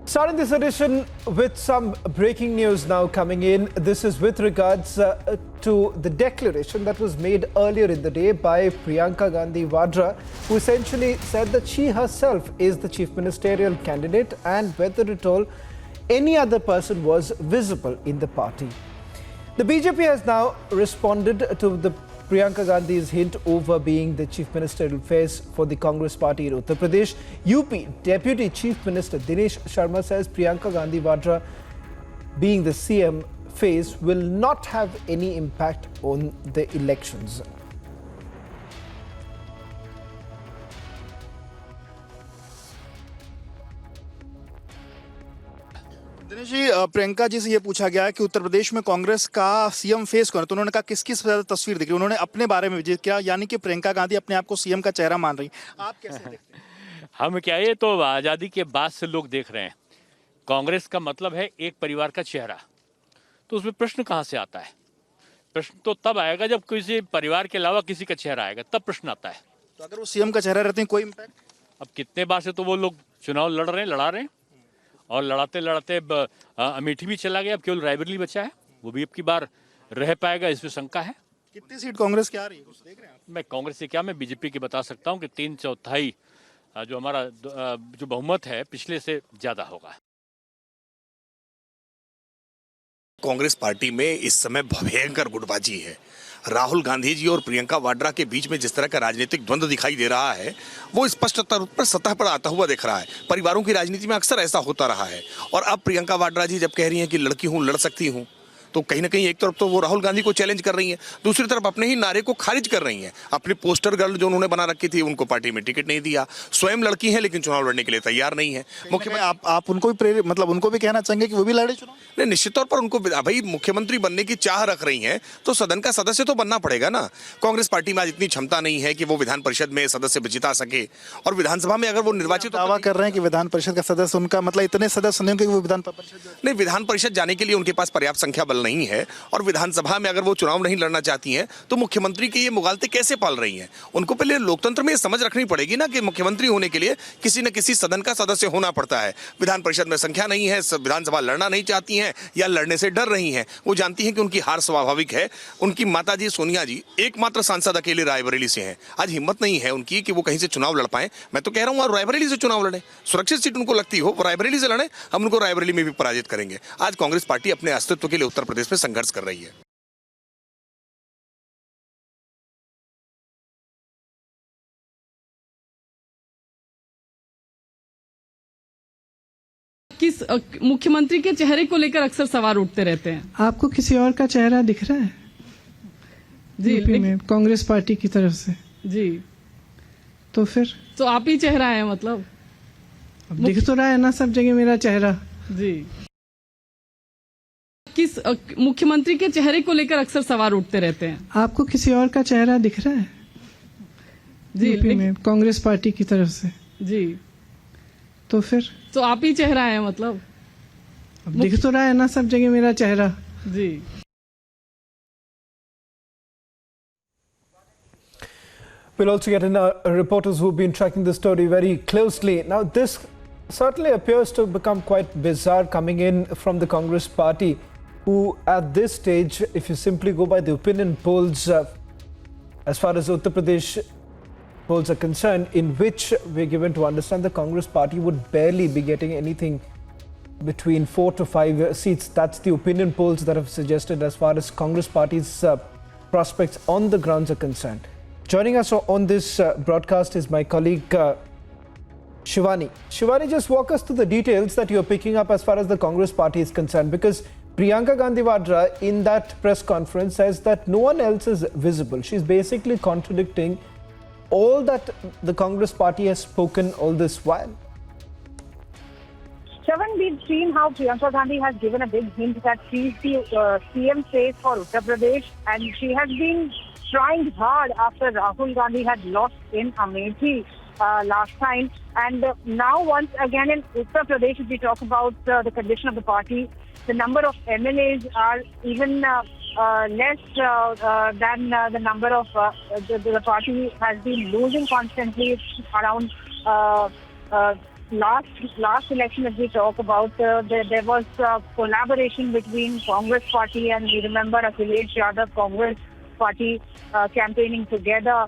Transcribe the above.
Starting this edition with some breaking news now coming in. This is with regards to the declaration that was made earlier in the day by Priyanka Gandhi Vadra, who essentially said that she herself is the chief ministerial candidate and whether at all any other person was visible in the party. The BJP has now responded to the Priyanka Gandhi's hint over being the chief ministerial face for the Congress party in Uttar Pradesh. UP Deputy Chief Minister Dinesh Sharma says Priyanka Gandhi Vadra being the CM face will not have any impact on the elections. Dinesh ji, Priyanka ji से ये पूछा गया है कि उत्तर प्रदेश में कांग्रेस का CM face कौन है, तो उन्होंने कहा किसकी सबसे ज्यादा तस्वीर दिख रही है। उन्होंने अपने बारे में जिक्र किया, यानी कि प्रियंका गांधी अपने आप को सीएम का चेहरा मान रही। आप कैसे देखते हैं? हम क्या, ये तो आज़ादी के बाद से लोग देख रहे हैं। कांग्रेस का मतलब है एक परिवार का चेहरा, तो उसमें प्रश्न कहाँ से आता है? प्रश्न तो तब आएगा जब किसी परिवार के अलावा किसी का चेहरा आएगा, तब प्रश्न आता है। तो अगर वो सीएम का चेहरा रहते हैं, कोई इम्पैक्ट? अब कितने बार से तो वो लोग चुनाव लड़ा रहे हैं और लड़ाते लड़ाते अमेठी भी चला गया, अब केवल रायबरेली बचा है, वो भी अब की बार रह पाएगा, इसमें शंका है। कितनी सीट कांग्रेस की आ रही है, कुछ देख रहे हैं आप? मैं कांग्रेस से क्या, मैं बीजेपी की बता सकता हूँ कि 3/4 जो हमारा जो बहुमत है पिछले से ज्यादा होगा। कांग्रेस पार्टी में इस समय भयंकर गुटबाजी है। राहुल गांधी जी और प्रियंका वाड्रा के बीच में जिस तरह का राजनीतिक द्वंद्व दिखाई दे रहा है, वो स्पष्ट तौर पर सतह पर आता हुआ दिख रहा है। परिवारों की राजनीति में अक्सर ऐसा होता रहा है। और अब प्रियंका वाड्रा जी जब कह रही हैं कि लड़की हूं, लड़ सकती हूं, तो कहीं ना कहीं एक तरफ तो वो राहुल गांधी को चैलेंज कर रही हैं, दूसरी तरफ अपने ही नारे को खारिज कर रही हैं। अपनी पोस्टर गर्ल जो उन्होंने बना रखी थी, उनको पार्टी में टिकट नहीं दिया। स्वयं लड़की है लेकिन चुनाव लड़ने के लिए तैयार नहीं है। मुख्यमंत्री आप उनको भी प्रेरित, मतलब उनको भी कहना चाहेंगे कि वो भी लड़े चुनाव? नहीं, निश्चित तौर पर उनको, भाई मुख्यमंत्री बनने की चाह रख रही हैं तो सदन का सदस्य तो बनना पड़ेगा ना। कांग्रेस पार्टी में आज इतनी क्षमता नहीं है कि वो विधान परिषद में सदस्य जिता सके, और विधानसभा में अगर वो निर्वाचित दावा कर रहे हैं कि विधान परिषद का सदस्य उनका, मतलब इतने सदस्य नहीं कि वो विधान परिषद नहीं, विधान परिषद जाने के लिए उनके पास पर्याप्त संख्या बल नहीं है। और विधानसभा में अगर वो चुनाव नहीं लड़ना चाहती हैं तो मुख्यमंत्री के ये मुगालते कैसे पाल रही हैं? उनको पहले लोकतंत्र में ये समझ रखनी पड़ेगी ना कि मुख्यमंत्री होने के लिए किसी न किसी सदन का सदस्य होना पड़ता है। विधान परिषद में संख्या नहीं है, विधानसभा लड़ना नहीं चाहती हैं या लड़ने से डर रही हैं। वो जानती हैं कि उनकी हार स्वाभाविक है। उनकी माताजी सोनिया जी एकमात्र सांसद अकेले रायबरेली से हैं। आज हिम्मत नहीं है उनकी कि वो कहीं से चुनाव लड़ पाए। मैं तो कह रहा हूँ रायबरेली से चुनाव लड़े, सुरक्षित सीट उनको लगती हो, रायबरेली से लड़े, हम उनको रायबरेली में भी पराजित करेंगे। आज कांग्रेस पार्टी अपने अस्तित्व के लिए उत्तर प्रदेश में संघर्ष कर रही है। किस मुख्यमंत्री के चेहरे को लेकर अक्सर सवाल उठते रहते हैं। आपको किसी और का चेहरा दिख रहा है जी यूपी में कांग्रेस पार्टी की तरफ से? जी, तो फिर तो आप ही चेहरा है, मतलब अब दिख तो रहा है ना सब जगह मेरा चेहरा। जी, किस मुख्यमंत्री के चेहरे को लेकर अक्सर सवाल उठते रहते हैं। आपको किसी और का चेहरा दिख रहा है जी, यूपी में कांग्रेस पार्टी की तरफ से? जी, तो फिर तो आप ही चेहरा है, मतलब अब दिख तो रहा है ना सब जगह मेरा चेहरा। जी। We'll also get in reporters who've been tracking the story very closely. Now, this certainly appears to become quite bizarre coming in from the Congress party, who at this stage, if you simply go by the opinion polls, as far as Uttar Pradesh polls are concerned, in which we're given to understand the Congress party would barely be getting anything between 4 to 5 seats. That's the opinion polls that have suggested as far as Congress party's prospects on the grounds are concerned. Joining us on this broadcast is my colleague Shivani. Shivani, just walk us through the details that you're picking up as far as the Congress party is concerned, because Priyanka Gandhi Vadra in that press conference says that no one else is visible. She's basically contradicting all that the Congress party has spoken all this while. Shravan, we've seen how Priyanka Gandhi has given a big hint that she's the CM face for Uttar Pradesh, and she has been trying hard after Rahul Gandhi had lost in Amethi last time. And now once again in Uttar Pradesh, if we talk about the condition of the party, the number of MLAs are even less than the number of the party has been losing constantly. It's around last election, if we talk about, there was collaboration between Congress Party and we remember Akhilesh Yadav Congress Party campaigning together.